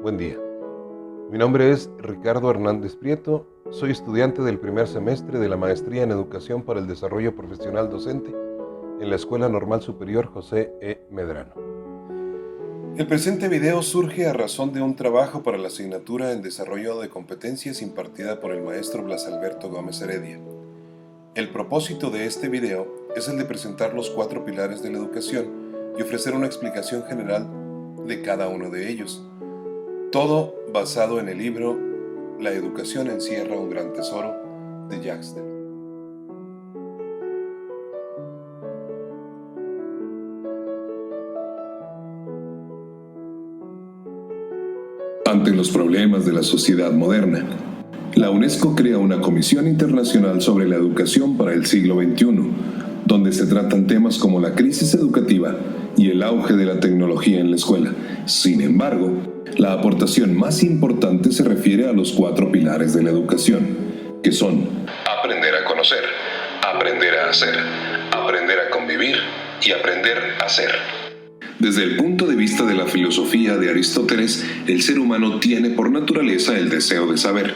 Buen día. Mi nombre es Ricardo Hernández Prieto. Soy estudiante del primer semestre de la Maestría en Educación para el Desarrollo Profesional Docente en la Escuela Normal Superior José E. Medrano. El presente video surge a razón de un trabajo para la asignatura en Desarrollo de Competencias impartida por el maestro Blas Alberto Gómez Heredia. El propósito de este video es el de presentar los 4 pilares de la educación y ofrecer una explicación general de cada uno de ellos. Todo basado en el libro La educación encierra un gran tesoro de Jacques Delors. Ante los problemas de la sociedad moderna, la UNESCO crea una Comisión Internacional sobre la Educación para el siglo XXI, donde se tratan temas como la crisis educativa y el auge de la tecnología en la escuela. Sin embargo, la aportación más importante se refiere a los 4 pilares de la educación, que son aprender a conocer, aprender a hacer, aprender a convivir y aprender a ser. Desde el punto de vista de la filosofía de Aristóteles, el ser humano tiene por naturaleza el deseo de saber.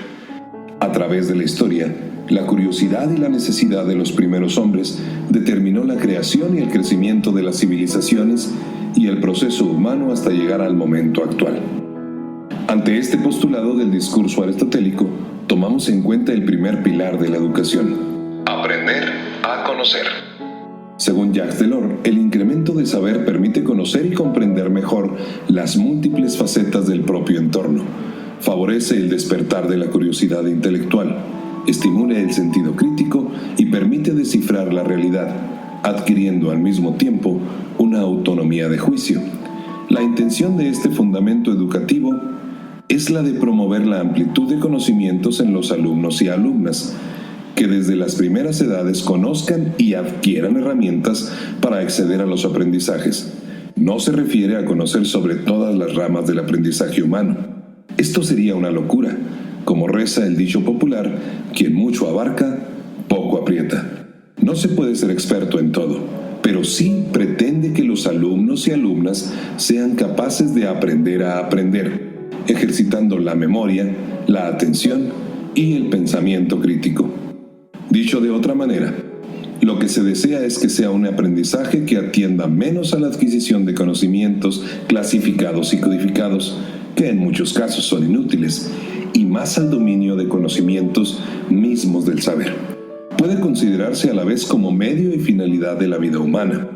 A través de la historia, la curiosidad y la necesidad de los primeros hombres determinó la creación y el crecimiento de las civilizaciones y el proceso humano hasta llegar al momento actual. Ante este postulado del discurso aristotélico, tomamos en cuenta el primer pilar de la educación: aprender a conocer. Según Jacques Delors, el incremento de saber permite conocer y comprender mejor las múltiples facetas del propio entorno, favorece el despertar de la curiosidad intelectual, estimula el sentido crítico y permite descifrar la realidad, adquiriendo al mismo tiempo una autonomía de juicio. La intención de este fundamento educativo es la de promover la amplitud de conocimientos en los alumnos y alumnas, que desde las primeras edades conozcan y adquieran herramientas para acceder a los aprendizajes. No se refiere a conocer sobre todas las ramas del aprendizaje humano. Esto sería una locura. Como reza el dicho popular, quien mucho abarca, poco aprieta. No se puede ser experto en todo, pero sí pretende que los alumnos y alumnas sean capaces de aprender a aprender, ejercitando la memoria, la atención y el pensamiento crítico. Dicho de otra manera, lo que se desea es que sea un aprendizaje que atienda menos a la adquisición de conocimientos clasificados y codificados, que en muchos casos son inútiles, y más al dominio de conocimientos mismos del saber. Puede considerarse a la vez como medio y finalidad de la vida humana.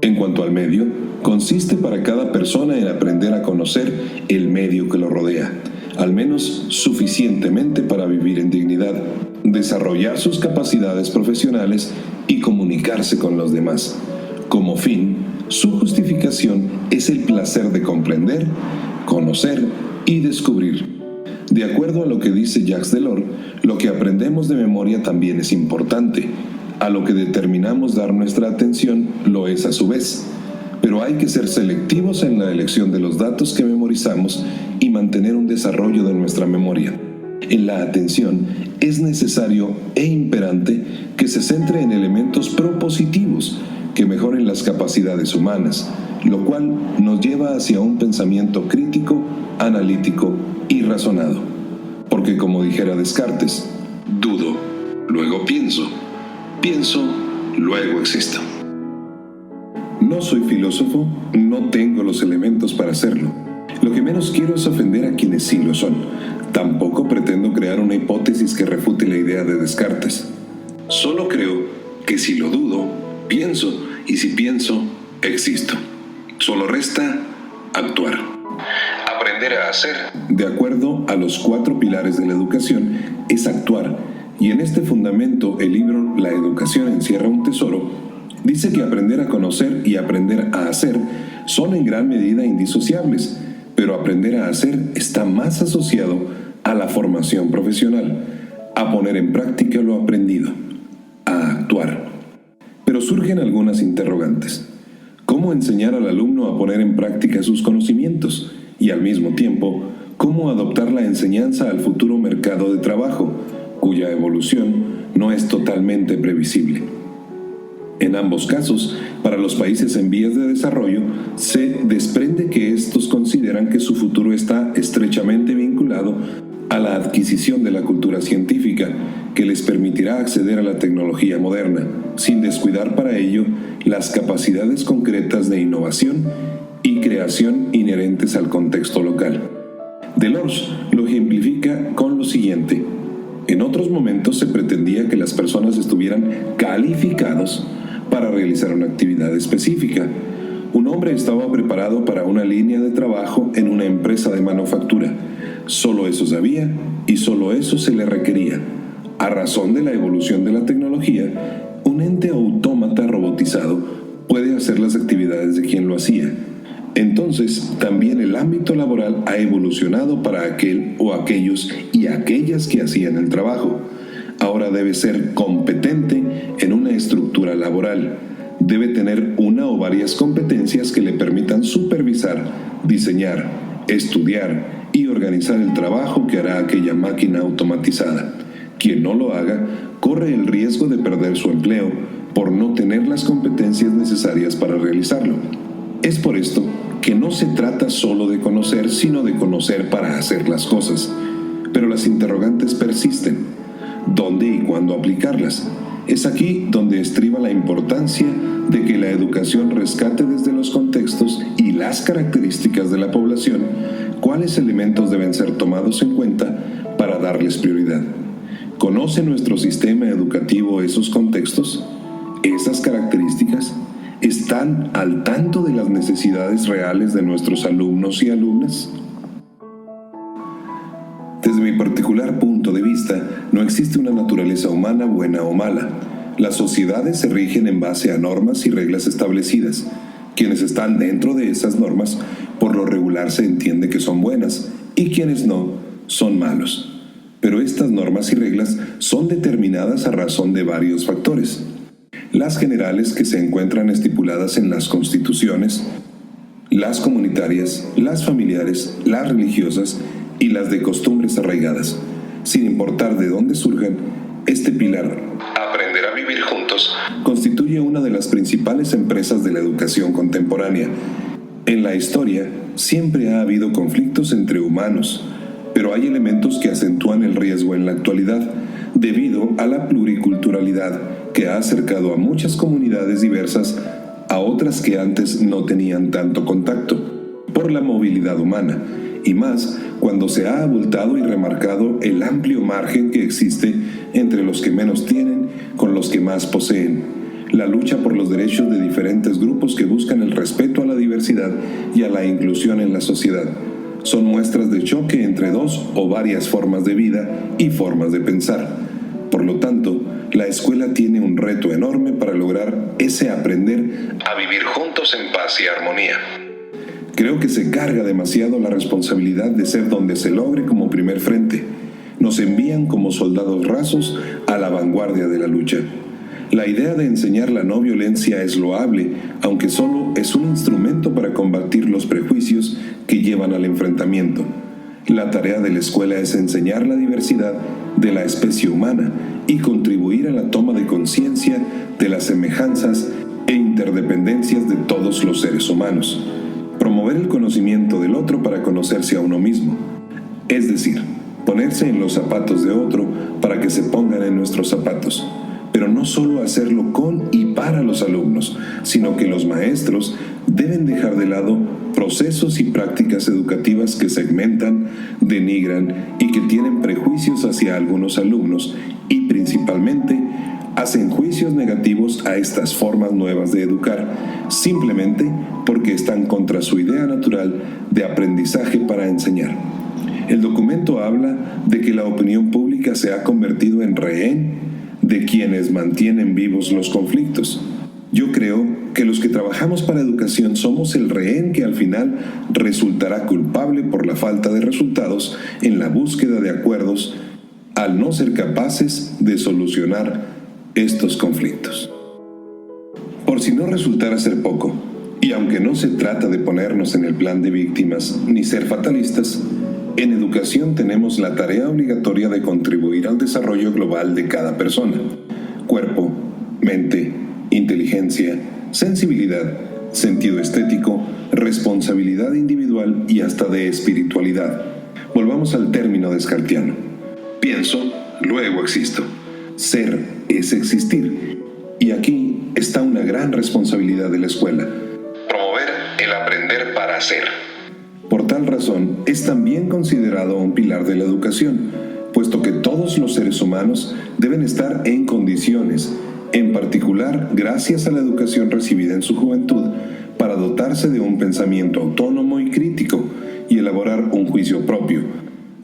En cuanto al medio, consiste para cada persona en aprender a conocer el medio que lo rodea, al menos suficientemente para vivir en dignidad, desarrollar sus capacidades profesionales y comunicarse con los demás. Como fin, su justificación es el placer de comprender, conocer y descubrir. De acuerdo a lo que dice Jacques Delors, lo que aprendemos de memoria también es importante. A lo que determinamos dar nuestra atención lo es a su vez. Pero hay que ser selectivos en la elección de los datos que memorizamos y mantener un desarrollo de nuestra memoria. En la atención es necesario e imperante que se centre en elementos propositivos que mejoren las capacidades humanas, lo cual nos lleva hacia un pensamiento crítico, analítico y razonado. Porque como dijera Descartes, dudo, luego pienso, pienso, luego existo. No soy filósofo, no tengo los elementos para hacerlo. Lo que menos quiero es ofender a quienes sí lo son. Tampoco pretendo crear una hipótesis que refute la idea de Descartes. Solo creo que si lo dudo, pienso, y si pienso, existo. Solo resta actuar. Aprender a hacer, de acuerdo a los 4 pilares de la educación, es actuar. Y en este fundamento, el libro La educación encierra un tesoro dice que aprender a conocer y aprender a hacer son en gran medida indisociables, pero aprender a hacer está más asociado a la formación profesional, a poner en práctica lo aprendido, a actuar. Pero surgen algunas interrogantes. ¿Cómo enseñar al alumno a poner en práctica sus conocimientos? Y al mismo tiempo, ¿cómo adoptar la enseñanza al futuro mercado de trabajo, cuya evolución no es totalmente previsible? En ambos casos, para los países en vías de desarrollo, se desprende que estos consideran que que su futuro está estrechamente vinculado a la adquisición de la cultura científica que les permitirá acceder a la tecnología moderna, sin descuidar para ello las capacidades concretas de innovación y creación inherentes al contexto local. Delors lo ejemplifica con lo siguiente: en otros momentos se pretendía que las personas estuvieran calificados para realizar una actividad específica. Un hombre estaba preparado para una línea de trabajo en una empresa de manufactura. Solo eso sabía y solo eso se le requería. A razón de la evolución de la tecnología, un ente autómata robotizado puede hacer las actividades de quien lo hacía. Entonces, también el ámbito laboral ha evolucionado para aquel o aquellos y aquellas que hacían el trabajo. Ahora debe ser competente en una estructura laboral. Debe tener una o varias competencias que le permitan supervisar, diseñar, estudiar y organizar el trabajo que hará aquella máquina automatizada. Quien no lo haga corre el riesgo de perder su empleo por no tener las competencias necesarias para realizarlo. Es por esto que no se trata solo de conocer, sino de conocer para hacer las cosas. Pero las interrogantes persisten. ¿Dónde y cuándo aplicarlas? Es aquí donde estriba la importancia de que la educación rescate desde los contextos y las características de la población cuáles elementos deben ser tomados en cuenta para darles prioridad. ¿Conoce nuestro sistema educativo esos contextos? ¿Esas características? ¿Están al tanto de las necesidades reales de nuestros alumnos y alumnas? Desde mi particular punto de vista, no existe una naturaleza humana buena o mala. Las sociedades se rigen en base a normas y reglas establecidas. Quienes están dentro de esas normas, por lo regular se entiende que son buenas, y quienes no, son malos. Pero estas normas y reglas son determinadas a razón de varios factores. Las generales, que se encuentran estipuladas en las constituciones, las comunitarias, las familiares, las religiosas y las de costumbres arraigadas. Sin importar de dónde surjan, este pilar, aprender a vivir juntos, constituye una de las principales empresas de la educación contemporánea. En la historia siempre ha habido conflictos entre humanos, pero hay elementos que acentúan el riesgo en la actualidad, debido a la pluriculturalidad que ha acercado a muchas comunidades diversas a otras que antes no tenían tanto contacto, por la movilidad humana, y más cuando se ha abultado y remarcado el amplio margen que existe entre los que menos tienen con los que más poseen. La lucha por los derechos de diferentes grupos que buscan el respeto a la diversidad y a la inclusión en la sociedad son muestras de choque entre dos o varias formas de vida y formas de pensar. Por lo tanto, la escuela tiene un reto enorme para lograr ese aprender a vivir juntos en paz y armonía. Creo que se carga demasiado la responsabilidad de ser donde se logre como primer frente. Nos envían como soldados rasos a la vanguardia de la lucha. La idea de enseñar la no violencia es loable, aunque solo es un instrumento para combatir los prejuicios que llevan al enfrentamiento. La tarea de la escuela es enseñar la diversidad de la especie humana y contribuir a la toma de conciencia de las semejanzas e interdependencias de todos los seres humanos. Promover el conocimiento del otro para conocerse a uno mismo, es decir, ponerse en los zapatos de otro para que se pongan en nuestros zapatos. Pero no solo hacerlo con y para los alumnos, sino que los maestros deben dejar de lado procesos y prácticas educativas que segmentan, denigran y que tienen prejuicios hacia algunos alumnos y principalmente hacen juicios negativos a estas formas nuevas de educar, simplemente porque están contra su idea natural de aprendizaje para enseñar. El documento habla de que la opinión pública se ha convertido en rehén de quienes mantienen vivos los conflictos. Yo creo que los que trabajamos para educación somos el rehén que al final resultará culpable por la falta de resultados en la búsqueda de acuerdos al no ser capaces de solucionar estos conflictos. Por si no resultara ser poco, y aunque no se trata de ponernos en el plan de víctimas ni ser fatalistas, en educación tenemos la tarea obligatoria de contribuir al desarrollo global de cada persona. Cuerpo, mente, inteligencia, sensibilidad, sentido estético, responsabilidad individual y hasta de espiritualidad. Volvamos al término descartiano. Pienso, luego existo. Ser es existir. Y aquí está una gran responsabilidad de la escuela: promover el aprender para ser. Por tal razón, es también considerado un pilar de la educación, puesto que todos los seres humanos deben estar en condiciones, en particular gracias a la educación recibida en su juventud, para dotarse de un pensamiento autónomo y crítico y elaborar un juicio propio,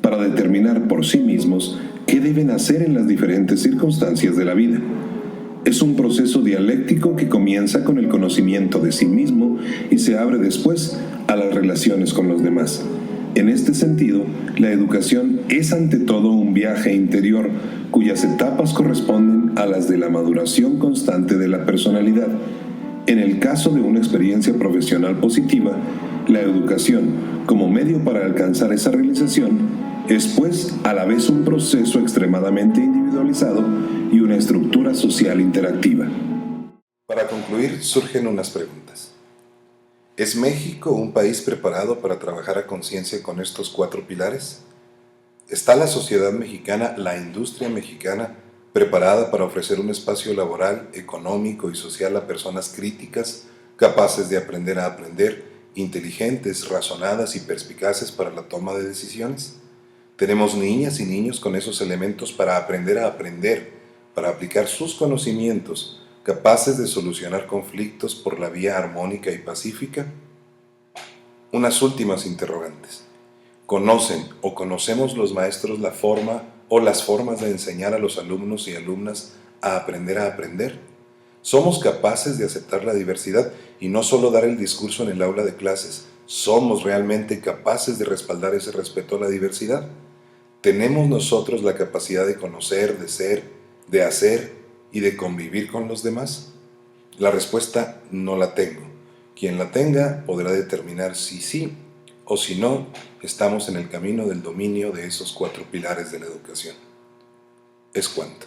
para determinar por sí mismos qué deben hacer en las diferentes circunstancias de la vida. Es un proceso dialéctico que comienza con el conocimiento de sí mismo y se abre después a las relaciones con los demás. En este sentido, la educación es ante todo un viaje interior cuyas etapas corresponden a las de la maduración constante de la personalidad. En el caso de una experiencia profesional positiva, la educación, como medio para alcanzar esa realización, es pues a la vez un proceso extremadamente individualizado y una estructura social interactiva. Para concluir, surgen unas preguntas. ¿Es México un país preparado para trabajar a conciencia con estos 4 pilares? ¿Está la sociedad mexicana, la industria mexicana, preparada para ofrecer un espacio laboral, económico y social a personas críticas, capaces de aprender a aprender, inteligentes, razonadas y perspicaces para la toma de decisiones? ¿Tenemos niñas y niños con esos elementos para aprender a aprender, para aplicar sus conocimientos, capaces de solucionar conflictos por la vía armónica y pacífica? Unas últimas interrogantes. ¿Conocen o conocemos los maestros la forma o las formas de enseñar a los alumnos y alumnas a aprender? ¿Somos capaces de aceptar la diversidad y no solo dar el discurso en el aula de clases? ¿Somos realmente capaces de respaldar ese respeto a la diversidad? ¿Tenemos nosotros la capacidad de conocer, de ser, de hacer y de convivir con los demás? La respuesta no la tengo. Quien la tenga podrá determinar si sí o si no estamos en el camino del dominio de esos 4 pilares de la educación. Es cuanto.